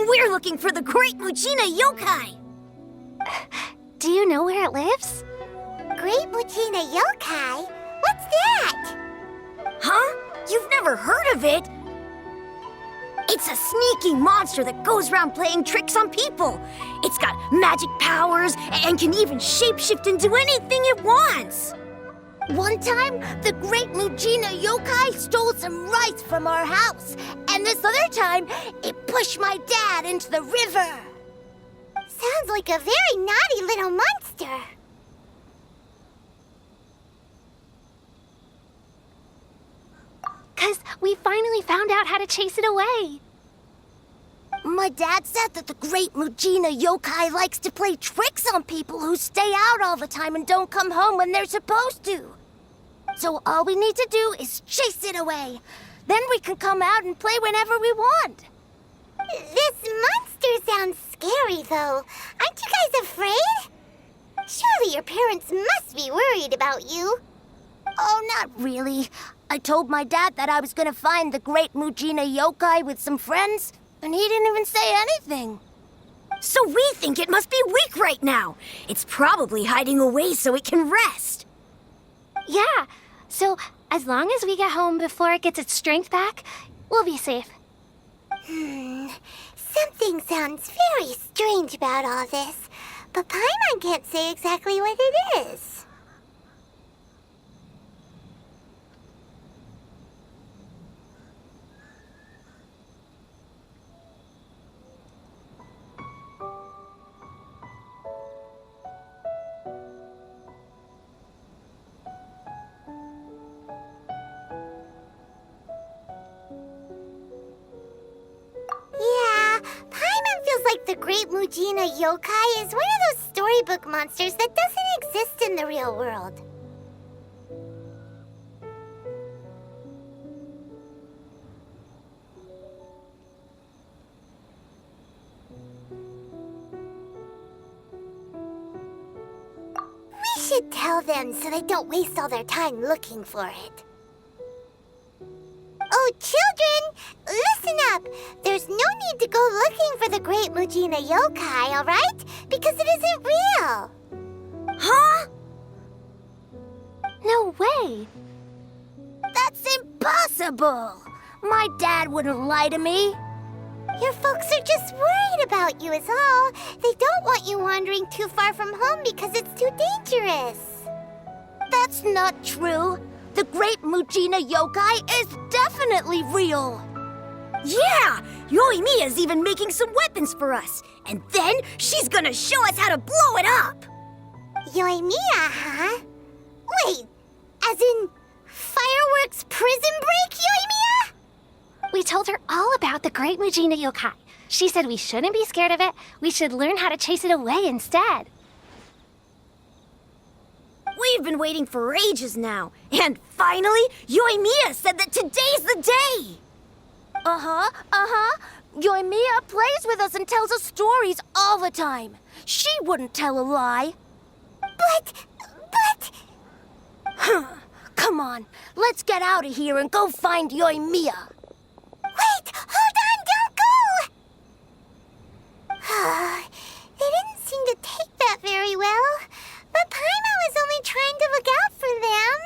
We're looking for the Great Mujina Yokai! Do you know where it lives? Great Mujina Yokai? What's that? Huh? You've never heard of it? It's a sneaky monster that goes around playing tricks on people. It's got magic powers and can even shapeshift into anything it wants. One time, the Great Mujina Yokai stole some rice from our house. And this other time, it pushed my dad into the river. Sounds like a very naughty little monster. Because we finally found out how to chase it away. My dad said that the Great Mujina Yokai likes to play tricks on people who stay out all the time and don't come home when they're supposed to. So all we need to do is chase it away. Then we can come out and play whenever we want. This monster sounds scary, though. Aren't you guys afraid? Surely your parents must be worried about you. Oh, not really. I told my dad that I was gonna find the Great Mujina Yokai with some friends, and he didn't even say anything. So we think it must be weak right now. It's probably hiding away so it can rest. Yeah, so as long as we get home before it gets its strength back, we'll be safe. Something sounds very strange about all this, but Paimon can't say exactly what it is. Yeah, Paimon feels like the Great Mujina Yokai is one of those storybook monsters that doesn't exist in the real world. We should tell them so they don't waste all their time looking for it. Oh, children, listen up. There's no need to go looking for the Great Mujina Yokai, all right? Because it isn't real. Huh? No way! That's impossible. My dad wouldn't lie to me. Your folks are just worried about you is all. They don't want you wandering too far from home because it's too dangerous. That's not true. The Great Mujina Yokai is definitely real. Yeah! Yoimiya's even making some weapons for us. And then she's gonna show us how to blow it up! Yoimiya, huh? Wait, as in fireworks prison break, Yoimiya? We told her all about the Great Mujina Yokai. She said we shouldn't be scared of it. We should learn how to chase it away instead. We've been waiting for ages now. And finally, Yoimiya said that today's the day! Yoimiya plays with us and tells us stories all the time. She wouldn't tell a lie. But... Come on, let's get out of here and go find Yoimiya. Wait, hold on, don't go! They didn't seem to take that very well. But Paimon was only trying to look out for them.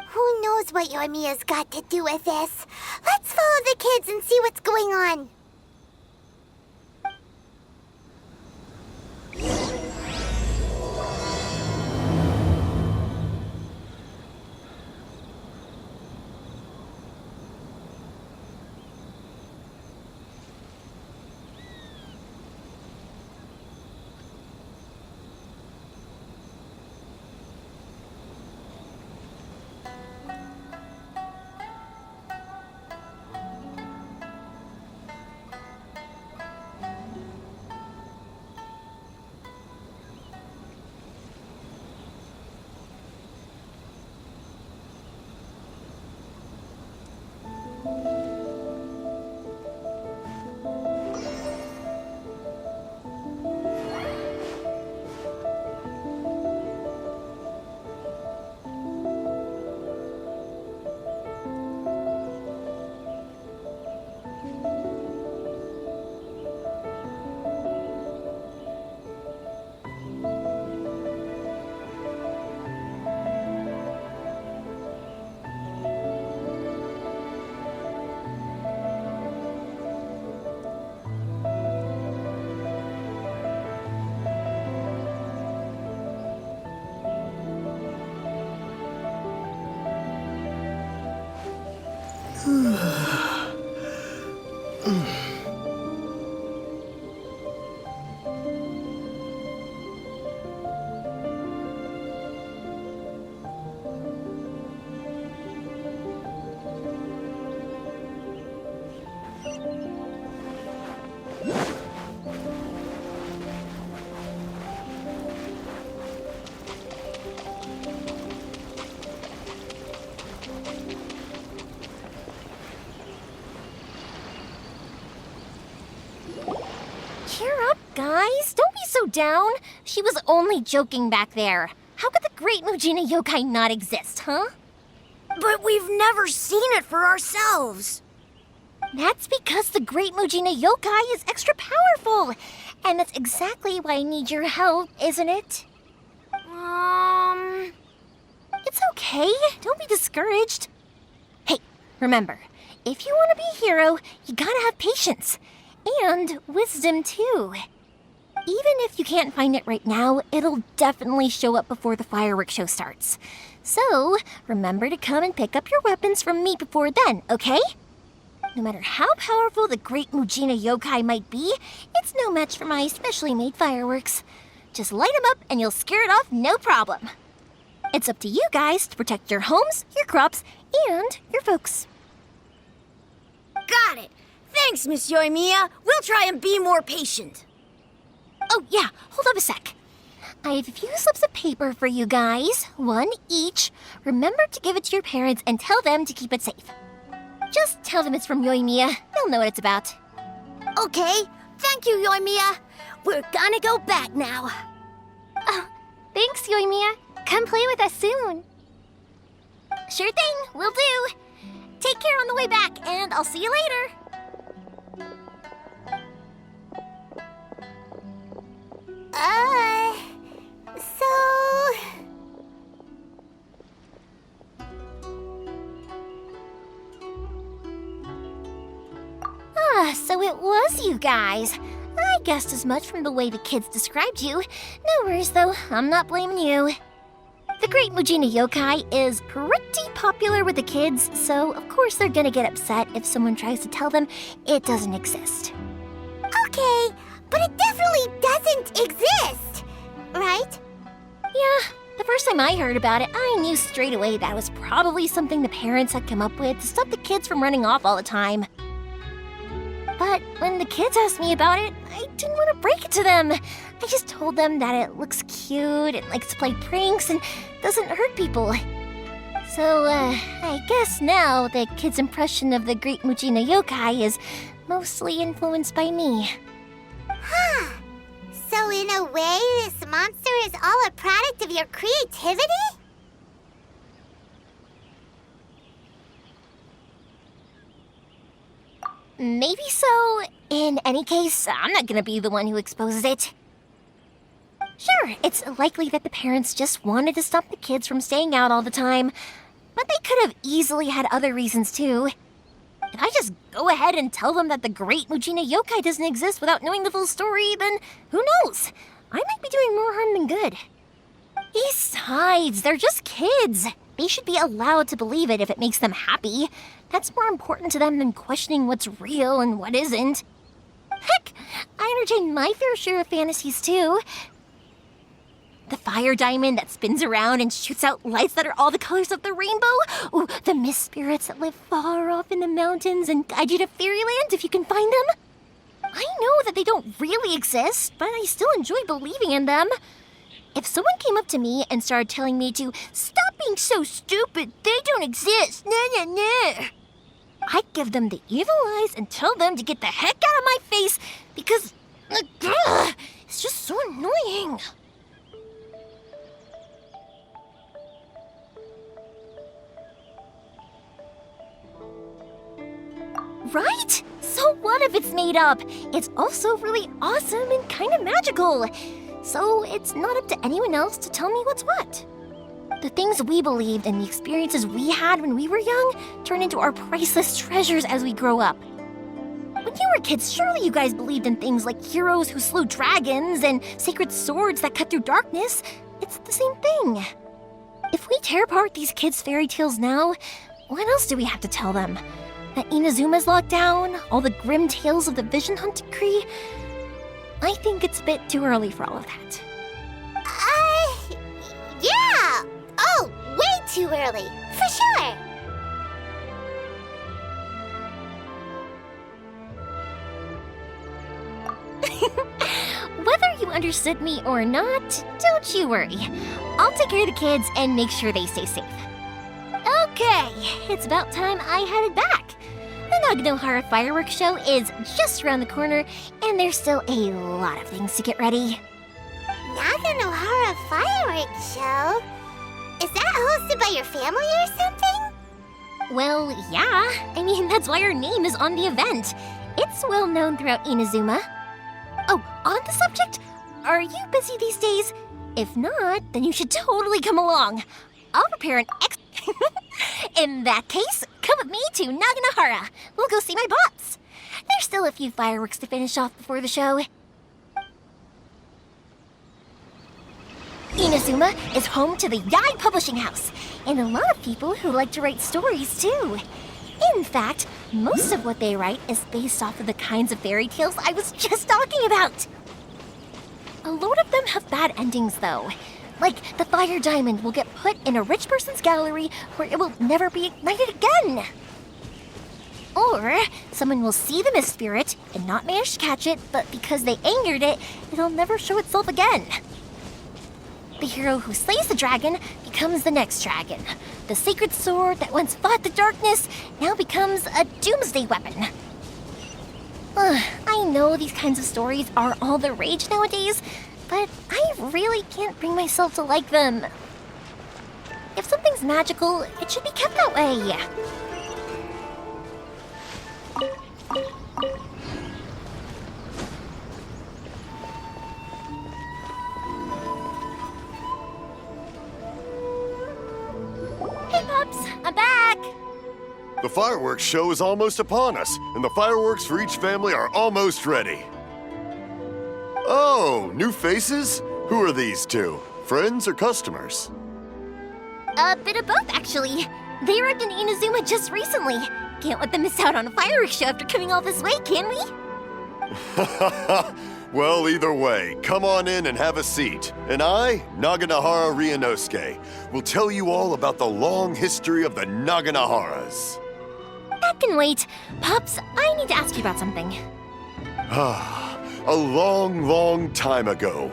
Who knows what Yoimiya's got to do with this? Let's follow the kids and see what's going on. Cheer up, guys. Don't be so down. She was only joking back there. How could the Great Mujina Yokai not exist, huh? But we've never seen it for ourselves. That's because the Great Mujina Yokai is extra powerful. And that's exactly why I need your help, isn't it? It's okay. Don't be discouraged. Hey, remember, if you want to be a hero, you gotta have patience. And wisdom, too. Even if you can't find it right now, it'll definitely show up before the fireworks show starts. So, remember to come and pick up your weapons from me before then, okay? No matter how powerful the Great Mujina Yokai might be, it's no match for my specially made fireworks. Just light them up and you'll scare it off no problem. It's up to you guys to protect your homes, your crops, and your folks. Got it! Thanks, Miss Yoimiya. We'll try and be more patient. Oh, yeah. Hold up a sec. I have a few slips of paper for you guys. One each. Remember to give it to your parents and tell them to keep it safe. Just tell them it's from Yoimiya. They'll know what it's about. Okay, thank you, Yoimiya. We're gonna go back now. Oh, thanks, Yoimiya. Come play with us soon. Sure thing. Will do. Take care on the way back, and I'll see you later. So it was you guys. I guessed as much from the way the kids described you. No worries, though. I'm not blaming you. The Great Mujina Yokai is pretty popular with the kids, so of course they're gonna get upset if someone tries to tell them it doesn't exist. Okay, but it definitely doesn't exist, right? Yeah, the first time I heard about it, I knew straight away that was probably something the parents had come up with to stop the kids from running off all the time. But when the kids asked me about it, I didn't want to break it to them. I just told them that it looks cute and likes to play pranks and doesn't hurt people. So, I guess now the kids' impression of the Great Mujina Yokai is mostly influenced by me. Huh. So in a way, this monster is all a product of your creativity? Maybe so. In any case, I'm not gonna be the one who exposes it. Sure, it's likely that the parents just wanted to stop the kids from staying out all the time, but they could have easily had other reasons too. If I just go ahead and tell them that the Great Mujina Yokai doesn't exist without knowing the full story, then who knows? I might be doing more harm than good. Besides, they're just kids. They should be allowed to believe it if it makes them happy. That's more important to them than questioning what's real and what isn't. Heck, I entertain my fair share of fantasies too. The fire diamond that spins around and shoots out lights that are all the colors of the rainbow. Ooh, the mist spirits that live far off in the mountains and guide you to fairyland if you can find them. I know that they don't really exist, but I still enjoy believing in them. If someone came up to me and started telling me to stop being so stupid, they don't exist, I'd give them the evil eyes and tell them to get the heck out of my face because it's just so annoying. Right? So what if it's made up? It's also really awesome and kind of magical. So it's not up to anyone else to tell me what's what. The things we believed and the experiences we had when we were young turn into our priceless treasures as we grow up. When you were kids, surely you guys believed in things like heroes who slew dragons and sacred swords that cut through darkness. It's the same thing. If we tear apart these kids' fairy tales now, what else do we have to tell them? that Inazuma's locked down, all the grim tales of the Vision Hunt decree. I think it's a bit too early for all of that. Yeah! Oh, way too early, for sure! Whether you understood me or not, don't you worry. I'll take care of the kids and make sure they stay safe. Okay, it's about time I headed back. The Naganohara fireworks show is just around the corner, and there's still a lot of things to get ready. Naganohara fireworks show? Is that hosted by your family or something? Well, yeah. I mean, that's why our name is on the event. It's well known throughout Inazuma. Oh, on the subject, are you busy these days? If not, then you should totally come along. I'll prepare an In that case, come with me to Naganohara. We'll go see my bots. There's still a few fireworks to finish off before the show. Inazuma is home to the Yai Publishing House, and a lot of people who like to write stories too. In fact, most of what they write is based off of the kinds of fairy tales I was just talking about. A lot of them have bad endings though. Like the fire diamond will get put in a rich person's gallery where it will never be ignited again. Or someone will see the mist spirit and not manage to catch it, but because they angered it, it'll never show itself again. The hero who slays the dragon becomes the next dragon. The sacred sword that once fought the darkness now becomes a doomsday weapon. I know these kinds of stories are all the rage nowadays, but I really can't bring myself to like them. If something's magical, it should be kept that way. Hey, Pops, I'm back! The fireworks show is almost upon us, and the fireworks for each family are almost ready. Oh, new faces? Who are these two? Friends or customers? A bit of both, actually. They arrived in Inazuma just recently. Can't let them miss out on a fireworks show after coming all this way, can we? Well, either way, come on in and have a seat. And I, Naganohara Ryunosuke, will tell you all about the long history of the Naganoharas. That can wait. Pops, I need to ask you about something. A long, long time ago.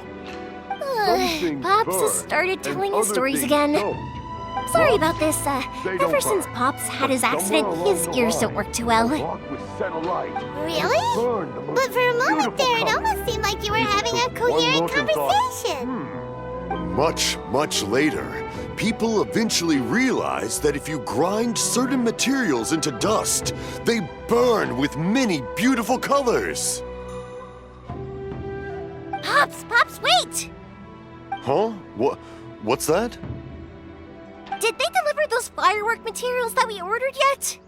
Pops has started telling his stories again. Sorry about this. Ever since Pops had his accident, his ears don't work too well. Really? But for a moment there, it almost seemed like you were having a coherent conversation. Much, much later, people eventually realized that if you grind certain materials into dust, they burn with many beautiful colors. Pops, wait! Huh? What's that? Did they deliver those firework materials that we ordered yet?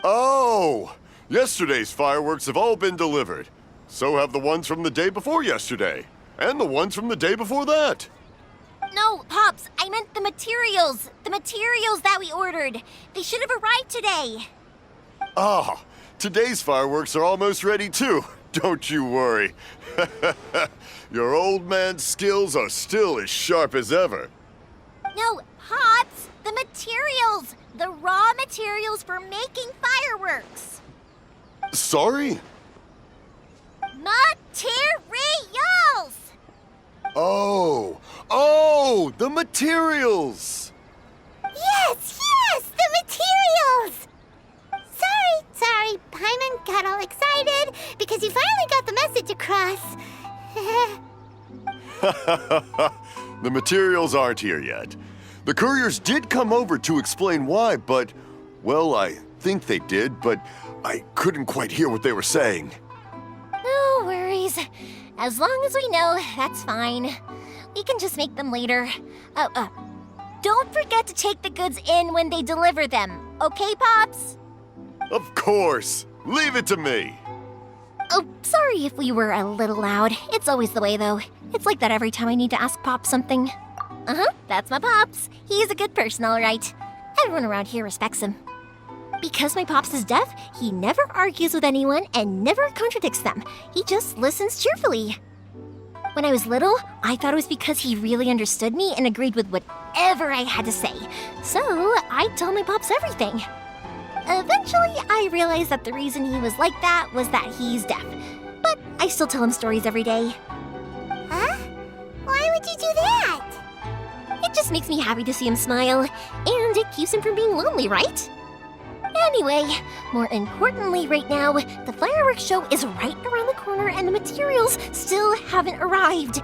Oh! Yesterday's fireworks have all been delivered. So have the ones from the day before yesterday. And the ones from the day before that. No, Pops, I meant the materials. The materials that we ordered. They should have arrived today. Ah, today's fireworks are almost ready too. Don't you worry. Your old man's skills are still as sharp as ever. No, Pops, the materials. The raw materials for making fireworks. Sorry? Materials! Oh, the materials! Yes, the materials! Sorry, Paimon got all excited because you finally got the message across. The materials aren't here yet. The couriers did come over to explain why, but, well, I think they did, but I couldn't quite hear what they were saying. No worries. As long as we know, that's fine. We can just make them later. Don't forget to take the goods in when they deliver them, okay, Pops? Of course. Leave it to me. Oh, sorry if we were a little loud. It's always the way, though. It's like that every time I need to ask Pop something. That's my Pops. He's a good person, all right. Everyone around here respects him. Because my pops is deaf, he never argues with anyone and never contradicts them. He just listens cheerfully. When I was little, I thought it was because he really understood me and agreed with whatever I had to say. So I'd tell my pops everything. Eventually, I realized that the reason he was like that was that he's deaf. But I still tell him stories every day. Huh? Why would you do that? It just makes me happy to see him smile, and it keeps him from being lonely, right? Anyway, more importantly right now, the fireworks show is right around the corner and the materials still haven't arrived.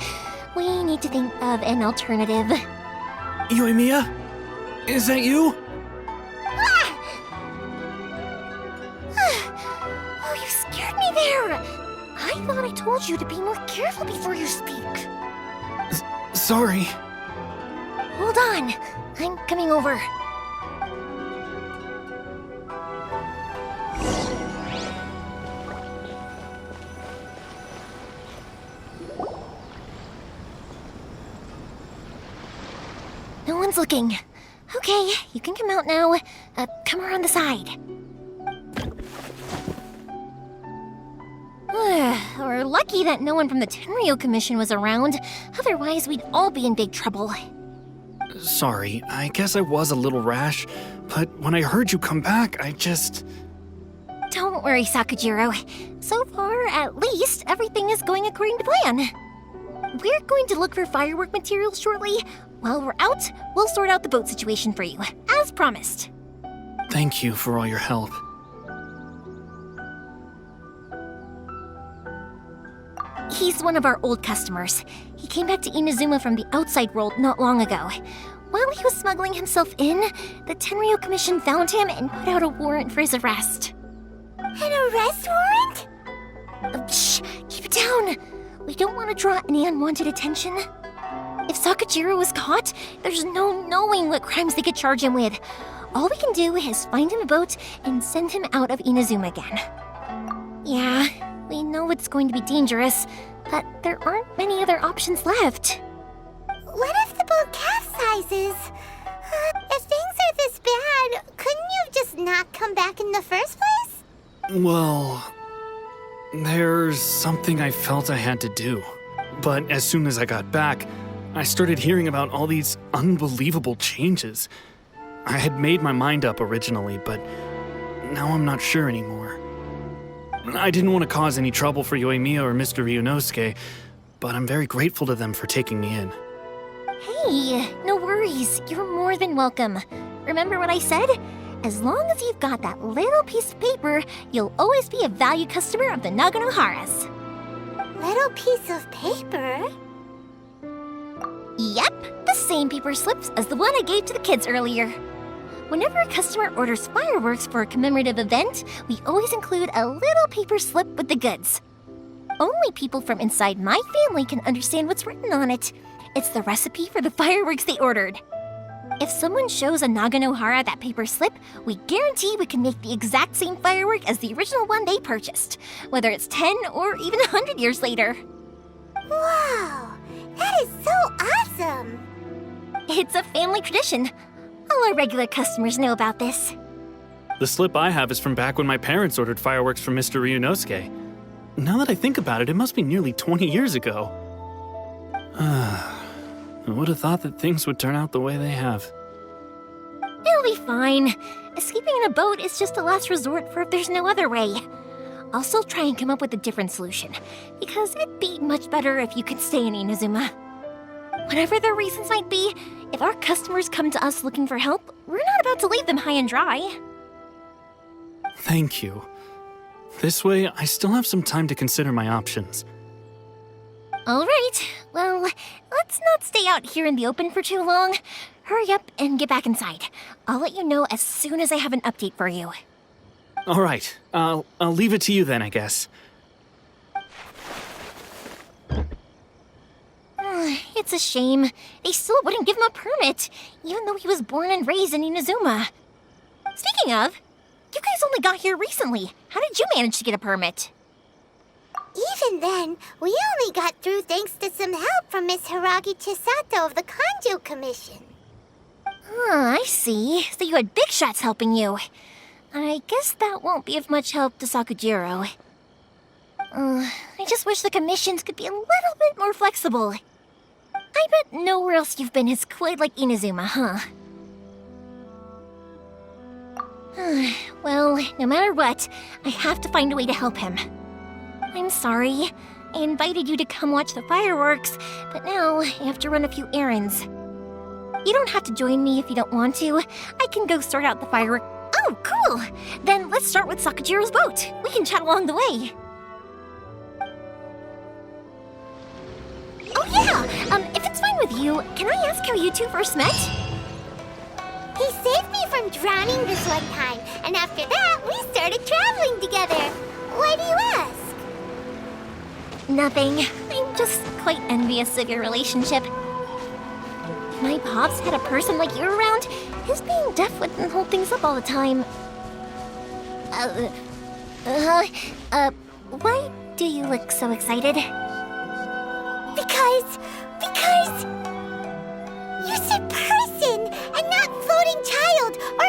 We need to think of an alternative. Yoimiya? Is that you? Oh, you scared me there! I thought I told you to be more careful before you speak. Sorry. Hold on, I'm coming over. No one's looking. Okay, you can come out now. Come around the side. We're lucky that no one from the Tenryo Commission was around. Otherwise, we'd all be in big trouble. Sorry, I guess I was a little rash, but when I heard you come back, I just... Don't worry, Sakujiro. So far, at least, everything is going according to plan. We're going to look for firework materials shortly. While we're out, we'll sort out the boat situation for you, as promised. Thank you for all your help. He's one of our old customers. He came back to Inazuma from the outside world not long ago. While he was smuggling himself in, the Tenryo Commission found him and put out a warrant for his arrest. An arrest warrant? Shh! Keep it down! We don't want to draw any unwanted attention. If Sakujiro was caught, there's no knowing what crimes they could charge him with. All we can do is find him a boat and send him out of Inazuma again. Yeah, we know it's going to be dangerous, but there aren't many other options left. What if the boat capsizes? If things are this bad, couldn't you just not come back in the first place? Well, there's something I felt I had to do. But as soon as I got back, I started hearing about all these unbelievable changes. I had made my mind up originally, but now I'm not sure anymore. I didn't want to cause any trouble for Yoimiya or Mr. Ryunosuke, but I'm very grateful to them for taking me in. Hey, no worries. You're more than welcome. Remember what I said? As long as you've got that little piece of paper, you'll always be a valued customer of the Naganoharas. Little piece of paper? Yep, the same paper slips as the one I gave to the kids earlier. Whenever a customer orders fireworks for a commemorative event, we always include a little paper slip with the goods. Only people from inside my family can understand what's written on it. It's the recipe for the fireworks they ordered. If someone shows a Naganohara that paper slip, we guarantee we can make the exact same firework as the original one they purchased, whether it's 10 or even 100 years later. Wow, that is so awesome! It's a family tradition. All our regular customers know about this. The slip I have is from back when my parents ordered fireworks from Mr. Ryunosuke. Now that I think about it, it must be nearly 20 years ago. I would have thought that things would turn out the way they have. It'll be fine. Escaping in a boat is just a last resort for if there's no other way. I'll still try and come up with a different solution, because it'd be much better if you could stay in Inazuma. Whatever their reasons might be, if our customers come to us looking for help, we're not about to leave them high and dry. Thank you. This way, I still have some time to consider my options. All right, well, let's not stay out here in the open for too long. Hurry up and get back inside. I'll let you know as soon as I have an update for you. All right, I'll leave it to you then, I guess. It's a shame. They still wouldn't give him a permit, even though he was born and raised in Inazuma. Speaking of, you guys only got here recently. How did you manage to get a permit? Even then, we only got through thanks to some help from Miss Hiragi Chisato of the Kanjo Commission. I see. So you had big shots helping you. I guess that won't be of much help to Sakujiro. I just wish the commissions could be a little bit more flexible. I bet nowhere else you've been is quite like Inazuma, huh? Well, no matter what, I have to find a way to help him. I'm sorry. I invited you to come watch the fireworks, but now I have to run a few errands. You don't have to join me if you don't want to. I can go sort out the fireworks. Oh, cool! Then let's start with Sakujiro's boat. We can chat along the way. Oh yeah! If it's fine with you, can I ask how you two first met? He saved me from drowning this one time, and after that, we started traveling together. Why do you ask? Nothing. I'm just quite envious of your relationship. If my pops had a person like you around, his being deaf wouldn't hold things up all the time. Why do you look so excited? Because you said person and not floating child or